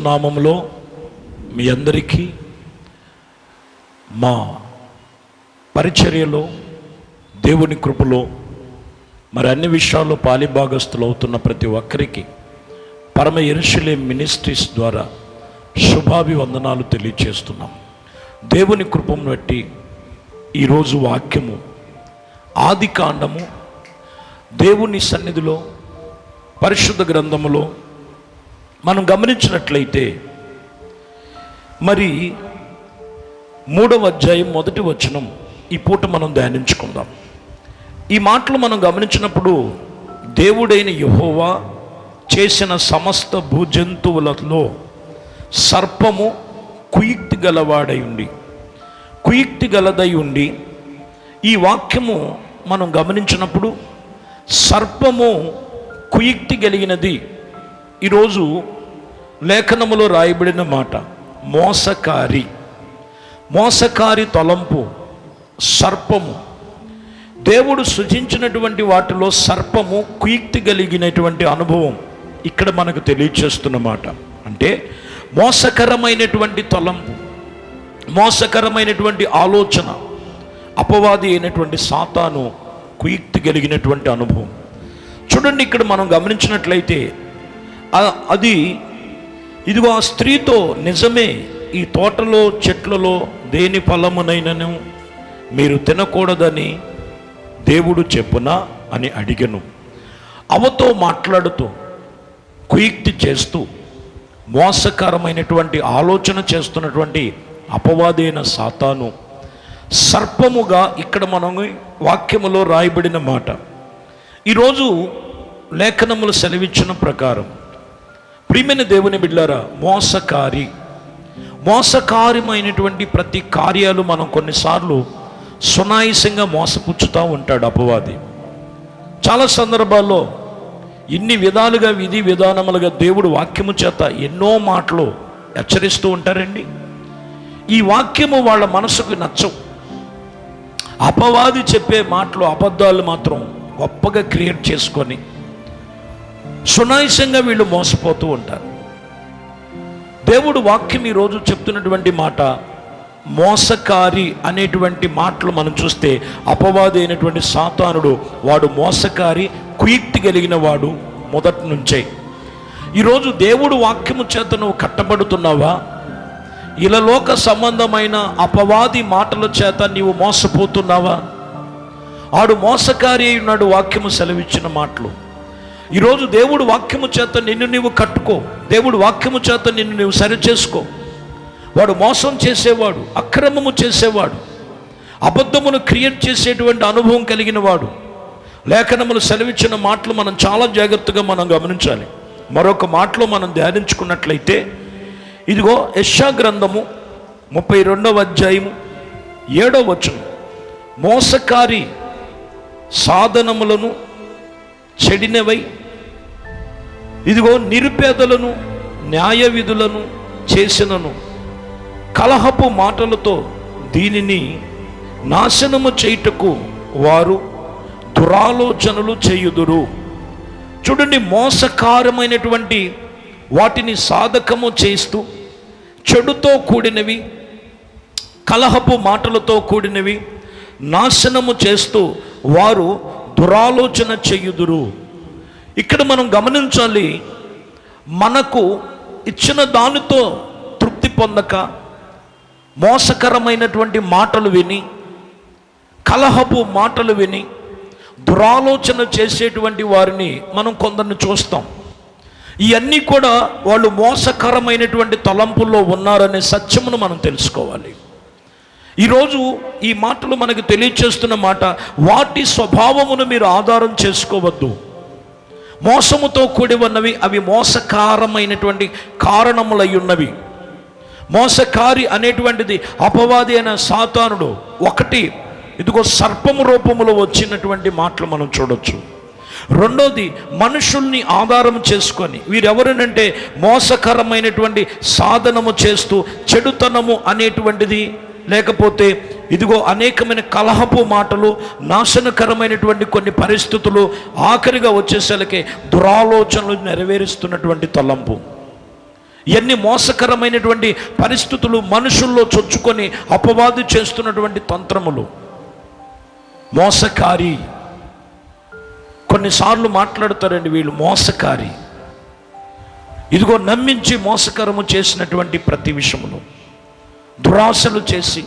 నామములో మీ అందరికీ మా పరిచర్యలో దేవుని కృపలో మరి అన్ని విషయాల్లో పాలిభాగస్తులు అవుతున్న ప్రతి ఒక్కరికి పరమ యెరూషలేం మినిస్ట్రీస్ ద్వారా శుభాభివందనాలు తెలియజేస్తున్నాం. దేవుని కృపను బట్టి ఈరోజు వాక్యము ఆదికాండము దేవుని సన్నిధిలో పరిశుద్ధ గ్రంథములో మనం గమనించినట్లయితే మరి 3వ అధ్యాయం 1వ వచనం ఈ పూట మనం ధ్యానించుకుందాం. ఈ మాటలు మనం గమనించినప్పుడు దేవుడైన యెహోవా చేసిన సమస్త భూజంతువులలో సర్పము కుయుక్తి గలదై ఉండి ఈ వాక్యము మనం గమనించినప్పుడు సర్పము కుయుక్తి కలిగినది. ఈరోజు లేఖనములో రాయబడిన మాట మోసకారి తలంపు సర్పము. దేవుడు సృజించినటువంటి వాటిలో సర్పము కుయుక్తి కలిగినటువంటి అనుభవం ఇక్కడ మనకు తెలియచేస్తున్నమాట. అంటే మోసకరమైనటువంటి తలంపు, మోసకరమైనటువంటి ఆలోచన, అపవాది అయినటువంటి సాతాను కుయుక్తి కలిగినటువంటి అనుభవం. చూడండి, ఇక్కడ మనం గమనించినట్లయితే అది ఇదిగో ఆ స్త్రీతో నిజమే ఈ తోటలో చెట్లలో దేని ఫలమునైనను మీరు తినకూడదని దేవుడు చెప్పునా అని అడిగను. అవతో మాట్లాడుతూ కుయుక్తి చేస్తూ మోసకరమైనటువంటి ఆలోచన చేస్తున్నటువంటి అపవాదైన సాతాను సర్పముగా ఇక్కడ మనం వాక్యములో రాయబడిన మాట. ఈరోజు లేఖనములు సెలవిచ్చిన ప్రకారం ప్రియమైన దేవుని బిడ్డలారా, మోసకార్యమైనటువంటి ప్రతి కార్యాలు మనం కొన్నిసార్లు సునాయాసంగా మోసపుచ్చుతూ ఉంటాడు అపవాది. చాలా సందర్భాల్లో ఇన్ని విధాలుగా విధి విధానములుగా దేవుడు వాక్యము చేత ఎన్నో మాటలు హెచ్చరిస్తూ ఉంటారండి. ఈ వాక్యము వాళ్ళ మనసుకు నచ్చవు. అపవాది చెప్పే మాటలు అబద్ధాలు మాత్రం గొప్పగా క్రియేట్ చేసుకొని సునాయాసంగా వీళ్ళు మోసపోతూ ఉంటారు. దేవుడు వాక్యం ఈరోజు చెప్తున్నటువంటి మాట మోసకారి అనేటువంటి మాటలు మనం చూస్తే అపవాది అయినటువంటి సాతానుడు వాడు మోసకారి, కుయుక్తి కలిగిన వాడు మొదటి నుంచే. ఈరోజు దేవుడు వాక్యము చేత నువ్వు కట్టబడుతున్నావా? ఇలలోక సంబంధమైన అపవాది మాటల చేత నీవు మోసపోతున్నావా? ఆడు మోసకారి అయి ఉన్నాడు. వాక్యము సెలవిచ్చిన మాటలు ఈరోజు దేవుడు వాక్యము చేత నిన్ను నీవు కట్టుకో. దేవుడు వాక్యము చేత నిన్ను నీవు సరిచేసుకో. వాడు మోసం చేసేవాడు, అక్రమము చేసేవాడు, అబద్ధమును క్రియేట్ చేసేటువంటి అనుభవం కలిగిన వాడు. లేఖనములు సెలవిచ్చిన మాటలు మనం చాలా జాగ్రత్తగా మనం గమనించాలి. మరొక మాటలో మనం ధ్యానించుకున్నట్లయితే ఇదిగో యెషయా గ్రంథము 32వ అధ్యాయము 7వ వచనం, మోసకారి సాధనములను చెడినవై ఇదిగో నిరుపేదలను న్యాయ విధులను చేసినను కలహపు మాటలతో దీనిని నాశనము చేయుటకు వారు దురాలోచనలు చేయుదురు. చూడండి, మోసకారమైనటువంటి వాటిని సాధకము చేస్తూ చెడుతో కూడినవి, కలహపు మాటలతో కూడినవి నాశనము చేస్తూ వారు దురాలోచన చేయుదురు. ఇక్కడ మనం గమనించాలి, మనకు ఇచ్చిన దానితో తృప్తి పొందక మోసకరమైనటువంటి మాటలు విని, కలహపు మాటలు విని దురాలోచన చేసేటువంటి వారిని మనం కొందరిని చూస్తాం. ఇవన్నీ కూడా వాళ్ళు మోసకరమైనటువంటి తలంపుల్లో ఉన్నారనే సత్యమును మనం తెలుసుకోవాలి. ఈరోజు ఈ మాటలు మనకు తెలియచేస్తున్న మాట, వాటి స్వభావమును మీరు ఆధారం చేసుకోవద్దు. మోసముతో కూడి ఉన్నవి అవి మోసకారమైనటువంటి కారణములై ఉన్నవి. మోసకారి అనేటువంటిది అపవాది అయిన సాతానుడు ఒకటి ఇదిగో సర్పము రూపములో వచ్చినటువంటి మాటలు మనం చూడొచ్చు. రెండోది, మనుషుల్ని ఆధారం చేసుకొని వీరెవరినంటే మోసకరమైనటువంటి సాధనము చేస్తూ చెడుతనము అనేటువంటిది, లేకపోతే ఇదిగో అనేకమైన కలహపు మాటలు, నాశనకరమైనటువంటి కొన్ని పరిస్థితులు, ఆఖరిగా వచ్చేసరికి దురాలోచనలు నెరవేరుస్తున్నటువంటి తలంపు. ఇవన్నీ మోసకరమైనటువంటి పరిస్థితులు మనుషుల్లో చొచ్చుకొని అపవాది చేస్తున్నటువంటి తంత్రములు. మోసకారి, కొన్నిసార్లు మాట్లాడతారండి వీళ్ళు మోసకారి. ఇదిగో నమ్మించి మోసకరము చేసినటువంటి ప్రతి విషయములు, దురాశలు చేసి,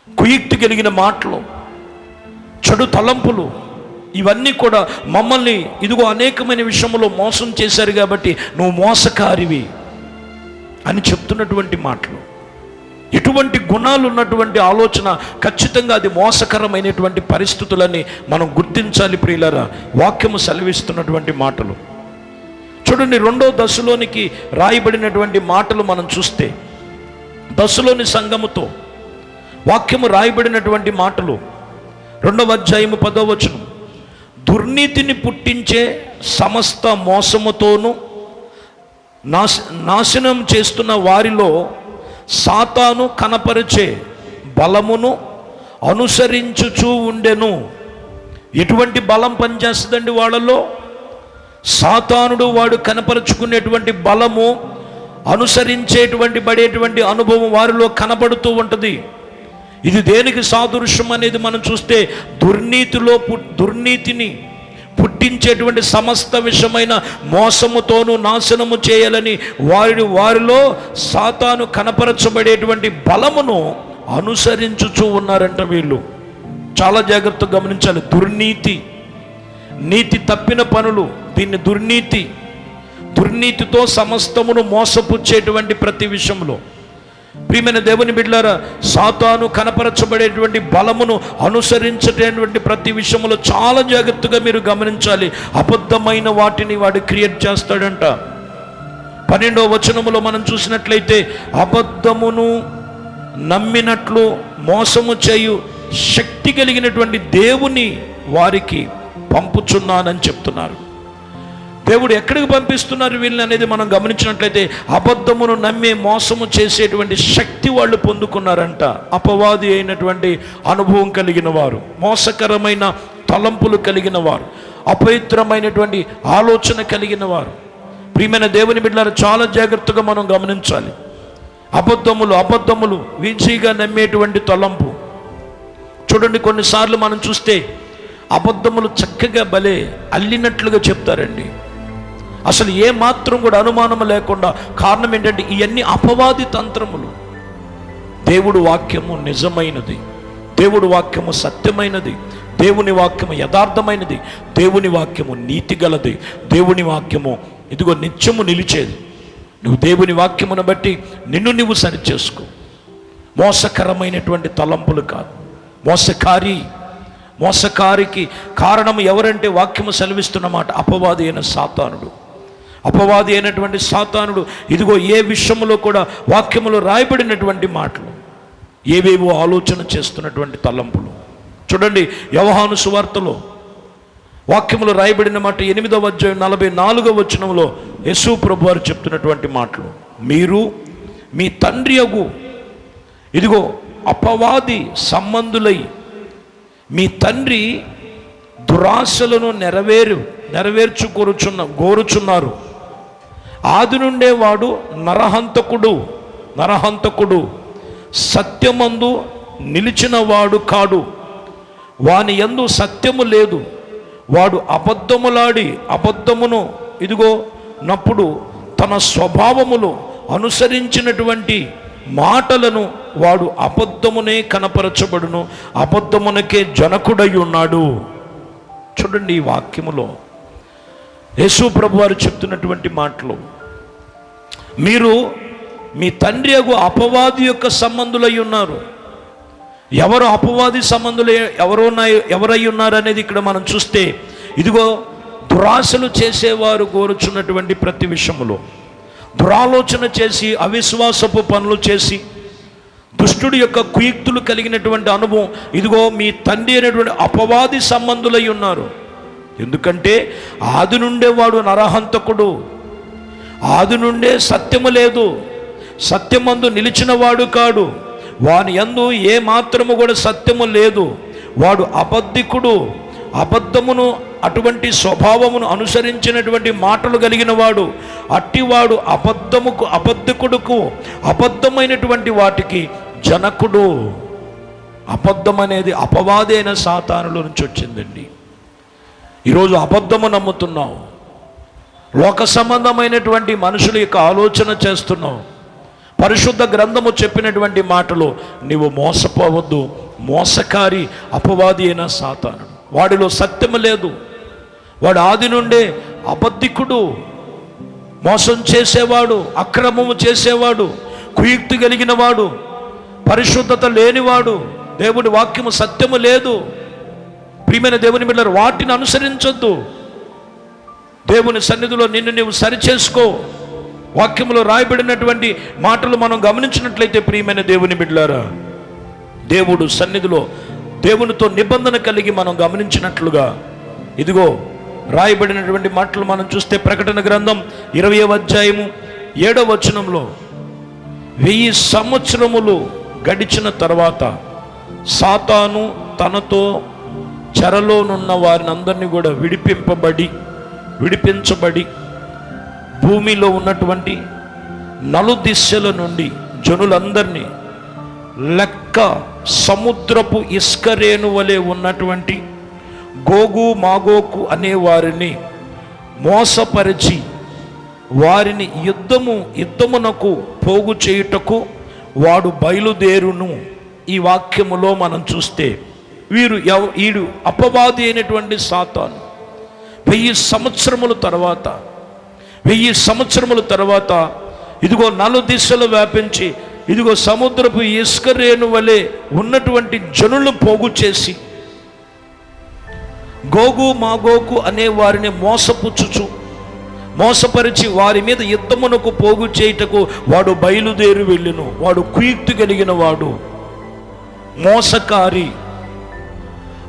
కుయుక్తి కలిగిన మాటలు, చెడు తలంపులు, ఇవన్నీ కూడా మమ్మల్ని ఇదిగో అనేకమైన విషయంలో మోసం చేశారు కాబట్టి నువ్వు మోసకారివి అని చెప్తున్నటువంటి మాటలు. ఇటువంటి గుణాలు ఉన్నటువంటి ఆలోచన ఖచ్చితంగా అది మోసకరమైనటువంటి పరిస్థితులని మనం గుర్తించాలి ప్రియులారా. వాక్యము సెలవిస్తున్నటువంటి మాటలు చూడండి. 2వ దశలోనికి రాయబడినటువంటి మాటలు మనం చూస్తే, దశలోని సంఘముతో వాక్యము రాయబడినటువంటి మాటలు 2వ అధ్యాయము 10వ వచనం. దుర్నీతిని పుట్టించే సమస్త మోసముతోనూ నాశనం చేస్తున్న వారిలో సాతాను కనపరిచే బలమును అనుసరించుచూ ఉండెను. ఎటువంటి బలం పనిచేస్తుందండి వాళ్ళలో? సాతానుడు వాడు కనపరుచుకునేటువంటి బలము, అనుసరించేటువంటి పడేటువంటి అనుభవం వారిలో కనబడుతూ ఉంటుంది. ఇది దేనికి సాదృశ్యం అనేది మనం చూస్తే, దుర్నీతిని పుట్టించేటువంటి సమస్త విషయమైన మోసముతోనూ నాశనము చేయాలని వారిలో సాతాను కనపరచబడేటువంటి బలమును అనుసరించుచూ ఉన్నారంట వీళ్ళు. చాలా జాగ్రత్తగా గమనించాలి. దుర్నీతి, నీతి తప్పిన పనులు, దీన్ని దుర్నీతితో సమస్తమును మోసపుచ్చేటువంటి ప్రతి విషయంలో ప్రియమైన దేవుని బిడ్డలారా, సాతాను కనపరచబడేటువంటి బలమును అనుసరించేటువంటి ప్రతి విషయంలో చాలా జాగ్రత్తగా మీరు గమనించాలి. అబద్ధమైన వాటిని వాడు క్రియేట్ చేస్తాడంట. 12వ వచనములో మనం చూసినట్లయితే, అబద్ధమును నమ్మినట్లు మోసము చేయు శక్తి కలిగినటువంటి దేవుని వారికి పంపుచున్నానని చెప్తున్నారు. దేవుడు ఎక్కడికి పంపిస్తున్నారు వీళ్ళని అనేది మనం గమనించినట్లయితే, అబద్ధమును నమ్మి మోసము చేసేటువంటి శక్తి వాళ్ళు పొందుకున్నారంట. అపవాది అయినటువంటి అనుభవం కలిగిన వారు, మోసకరమైన తలంపులు కలిగిన వారు, అపవిత్రమైనటువంటి ఆలోచన కలిగిన వారు. ప్రియమైన దేవుని బిడ్డలారా, చాలా జాగ్రత్తగా మనం గమనించాలి. అబద్ధములు ఈజీగా నమ్మేటువంటి తలంపు. చూడండి, కొన్నిసార్లు మనం చూస్తే అబద్ధములు చక్కగా భలే అల్లినట్లుగా చెప్తారండి. అసలు ఏ మాత్రం కూడా అనుమానం లేకుండా. కారణం ఏంటంటే ఇవన్నీ అపవాది తంత్రములు. దేవుడు వాక్యము నిజమైనది, దేవుడి వాక్యము సత్యమైనది, దేవుని వాక్యము యథార్థమైనది, దేవుని వాక్యము నీతి గలది, దేవుని వాక్యము ఇదిగో నిత్యము నిలిచేది. నువ్వు దేవుని వాక్యమును బట్టి నిన్ను నువ్వు సరిచేసుకో. మోసకరమైనటువంటి తలంపులు కాదు. మోసకారికి కారణం ఎవరంటే వాక్యము సెలవిస్తున్నమాట అపవాది అయిన సాతానుడు. అపవాది అయినటువంటి సాతానుడు ఇదిగో ఏ విషయంలో కూడా వాక్యములో రాయబడినటువంటి మాటలు, ఏవేవో ఆలోచన చేస్తున్నటువంటి తలంపులు. చూడండి, యోహాను సువార్తలో వాక్యములో రాయబడిన మాట 8వ అధ్యాయం 44వ వచనంలో యేసు ప్రభు వారు చెప్తున్నటువంటి మాటలు, మీరు మీ తండ్రి యగు ఇదిగో అపవాది సంబంధులై మీ తండ్రి దురాశలను గోరుచున్నారు. ఆది నుండే వాడు నరహంతకుడు, సత్యమందు నిలిచిన వాడు కాడు, వాని యందు సత్యము లేదు. వాడు అబద్ధములాడి అబద్ధమును ఇదిగో నప్పుడు తన స్వభావములు అనుసరించినటువంటి మాటలను వాడు అబద్ధమునే కనపరచబడును, అబద్ధమునకే జనకుడై ఉన్నాడు. చూడండి, ఈ వాక్యములో యేసు ప్రభు వారు చెప్తున్నటువంటి మాటలు, మీరు మీ తండ్రి యగు అపవాది యొక్క సంబంధులై ఉన్నారు. ఎవరు అపవాది సంబంధులు ఎవరై ఉన్నారు అనేది ఇక్కడ మనం చూస్తే, ఇదిగో దురాశలు చేసేవారు కోరుచున్నటువంటి ప్రతి విషయములో దురాలోచన చేసి, అవిశ్వాసపు పనులు చేసి, దుష్టుడి యొక్క కుయుక్తులు కలిగినటువంటి అనుభవం, ఇదిగో మీ తండ్రి అనేటువంటి అపవాది సంబంధులై ఉన్నారు. ఎందుకంటే ఆది నుండే వాడు నరహంతకుడు, ఆది నుండే సత్యము లేదు, సత్యమందు నిలిచిన వాడు కాడు, వాని యందు ఏ మాత్రము కూడా సత్యము లేదు, వాడు అబద్ధికుడు, అబద్ధమును అటువంటి స్వభావమును అనుసరించినటువంటి మాటలు కలిగిన వాడు, అట్టివాడు అబద్ధికుడుకు అబద్ధమైనటువంటి వాటికి జనకుడు. అబద్ధం అనేది అపవాది అయిన సాతానులో నుంచి వచ్చిందండి. ఈరోజు అబద్ధము నమ్ముతున్నావు, లోక సంబంధమైనటువంటి మనుషుల యొక్క ఆలోచన చేస్తున్నావు. పరిశుద్ధ గ్రంథము చెప్పినటువంటి మాటలు నీవు మోసపోవద్దు. మోసకారి అపవాది అయిన సాతానుడు, వాడిలో సత్యము లేదు, వాడు ఆది నుండే అబద్ధికుడు, మోసం చేసేవాడు, అక్రమము చేసేవాడు, కుయుక్తి కలిగిన వాడు, పరిశుద్ధత లేనివాడు, దేవుడి వాక్యము సత్యము లేదు. ప్రియమైన దేవుని బిడ్డలారా, వాటిని అనుసరించొద్దు. దేవుని సన్నిధిలో నిన్ను నీవు సరిచేసుకో. వాక్యములో రాయబడినటువంటి మాటలు మనం గమనించినట్లయితే ప్రియమైన దేవుని బిడ్డలారా, దేవుడు సన్నిధిలో దేవునితో నిబంధన కలిగి మనం గమనించినట్లుగా ఇదిగో రాయబడినటువంటి మాటలు మనం చూస్తే ప్రకటన గ్రంథం 20వ అధ్యాయము 7వ వచనంలో 1000 సంవత్సరములు గడిచిన తర్వాత సాతాను తనతో చెరలోనున్న వారిని అందరినీ కూడా విడిపించబడి భూమిలో ఉన్నటువంటి నలుదిశల నుండి జనులందరినీ లెక్క సముద్రపు ఇసుకరేణు వలె ఉన్నటువంటి గోగు మాగోకు అనే వారిని మోసపరిచి వారిని యుద్ధమునకు పోగు చేయుటకు బయలుదేరును. ఈ వాక్యములో మనం చూస్తే వీడు అపవాది అయినటువంటి సాతాను 1000 సంవత్సరముల తర్వాత ఇదిగో 4 దిశలు వ్యాపించి ఇదిగో సముద్రపు ఇసుక రేణు వలె ఉన్నటువంటి జనులను పోగు చేసి గోగు మాగోకు అనే వారిని మోసపరిచి వారి మీద యుద్ధమునకు పోగు చేయుటకు వాడు బయలుదేరి వెళ్ళును. వాడు కుయుక్తి కలిగిన వాడు, మోసకారి.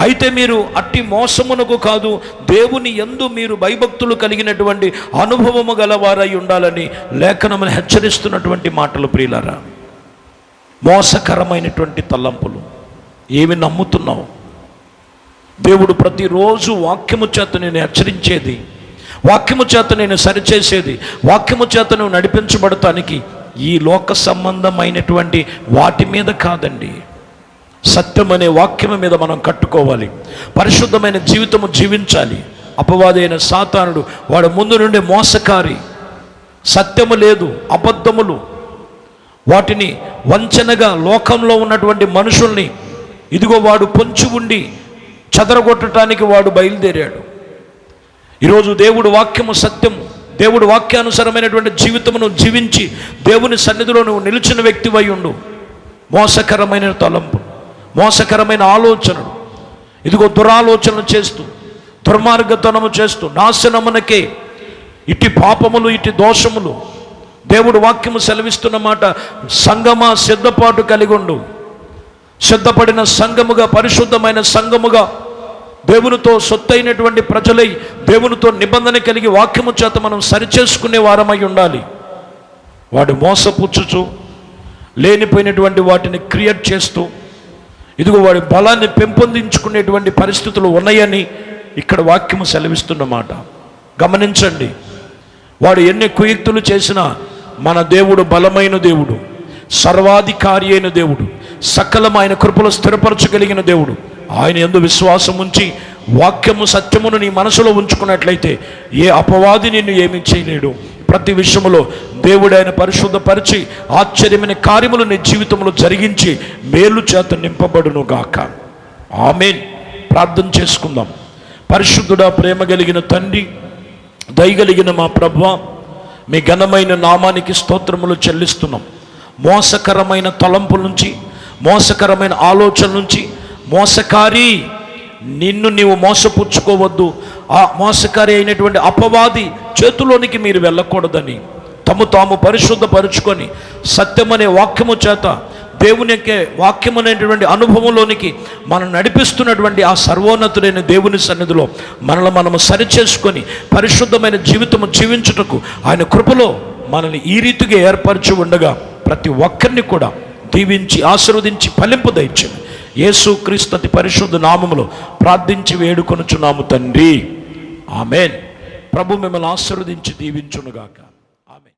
అయితే మీరు అట్టి మోసమునకు కాదు, దేవుని యందు మీరు భయభక్తులు కలిగినటువంటి అనుభవము గలవారై ఉండాలని లేఖనమును హెచ్చరిస్తున్నటువంటి మాటలు ప్రియులారా. మోసకరమైనటువంటి తలంపులు ఏమి నమ్ముతున్నావు? దేవుడు ప్రతిరోజు వాక్యము చేత నేను హెచ్చరించేది, వాక్యము చేత నేను సరిచేసేది, వాక్యము చేత నువ్వు నడిపించబడటానికి ఈ లోక సంబంధమైనటువంటి వాటి మీద కాదండి, సత్యం అనే వాక్యము మీద మనం కట్టుకోవాలి. పరిశుద్ధమైన జీవితము జీవించాలి. అపవాది అయిన సాతానుడు వాడు ముందు నుండి మోసకారి, సత్యము లేదు, అబద్ధములు, వాటిని వంచనగా లోకంలో ఉన్నటువంటి మనుషుల్ని ఇదిగో వాడు పొంచి ఉండి చెదరగొట్టడానికి వాడు బయలుదేరాడు. ఈరోజు దేవుడు వాక్యము సత్యము, దేవుడు వాక్యానుసారమైనటువంటి జీవితమును జీవించి దేవుని సన్నిధిలో నువ్వు నిలిచిన వ్యక్తివై ఉండు. మోసకరమైన తలంపు, మోసకరమైన ఆలోచనలు, ఇదిగో దురాలోచనలు చేస్తూ దుర్మార్గతనము చేస్తూ నాశనమునకే ఇటు పాపములు ఇటు దోషములు. దేవుడు వాక్యము సెలవిస్తున్న మాట, సంగమా సిద్ధపాటు కలిగి ఉండు. సిద్ధపడిన సంఘముగా, పరిశుద్ధమైన సంఘముగా, దేవునితో సొత్తైనటువంటి ప్రజలై దేవునితో నిబంధన కలిగి వాక్యము చేత మనం సరిచేసుకునే వారమై ఉండాలి. వాడు మోసపుచ్చుచు లేనిపోయినటువంటి వాటిని క్రియేట్ చేస్తూ ఇదిగో వాడి బలాన్ని పెంపొందించుకునేటువంటి పరిస్థితులు ఉన్నాయని ఇక్కడ వాక్యము సెలవిస్తున్నమాట. గమనించండి, వాడు ఎన్ని కుయుక్తులు చేసినా మన దేవుడు బలమైన దేవుడు, సర్వాధికారి అయిన దేవుడు, సకలమైన కృపలు స్థిరపరచగలిగిన దేవుడు. ఆయన యందు విశ్వాసం ఉంచి వాక్యము సత్యమును నీ మనసులో ఉంచుకున్నట్లయితే ఏ అపవాది నిన్ను ఏమీ చేయలేడు. ప్రతి విషయంలో దేవుడు ఆయన పరిశుద్ధపరిచి ఆశ్చర్యమైన కార్యములు నీ జీవితంలో జరిగించి మేలు చేత నింపబడును గాక. ఆమేన్. ప్రార్థన చేసుకుందాం. పరిశుద్ధుడా, ప్రేమ కలిగిన తండ్రి, దయగలిగిన మా ప్రభువా, మీ ఘనమైన నామానికి స్తోత్రములు చెల్లిస్తున్నాం. మోసకరమైన తలంపుల నుంచి, మోసకరమైన ఆలోచన నుంచి, మోసకారి నిన్ను నీవు మోసపుచ్చుకోవద్దు, ఆ మోసకారి అయినటువంటి అపవాది చేతిలోనికి మీరు వెళ్ళకూడదని తాము పరిశుద్ధపరుచుకొని సత్యమనే వాక్యము చేత దేవుని యొక్క వాక్యం అనేటువంటి అనుభవంలోనికి మనం నడిపిస్తున్నటువంటి ఆ సర్వోన్నతుడైన దేవుని సన్నిధిలో మనము సరిచేసుకొని పరిశుద్ధమైన జీవితము జీవించుటకు ఆయన కృపలో మనల్ని ఈ రీతిగా ఏర్పరచి ఉండగా ప్రతి ఒక్కరిని కూడా దీవించి ఆశీర్వదించి ఫలింపు దయచేయండి. యేసుక్రీస్తు అతి పరిశుద్ధ నామములో ప్రార్థించి వేడుకొనుచున్నాము తండ్రి, ఆమేన్. ప్రభు మిమ్మల్ని ఆశీర్వదించి దీవించునుగాక.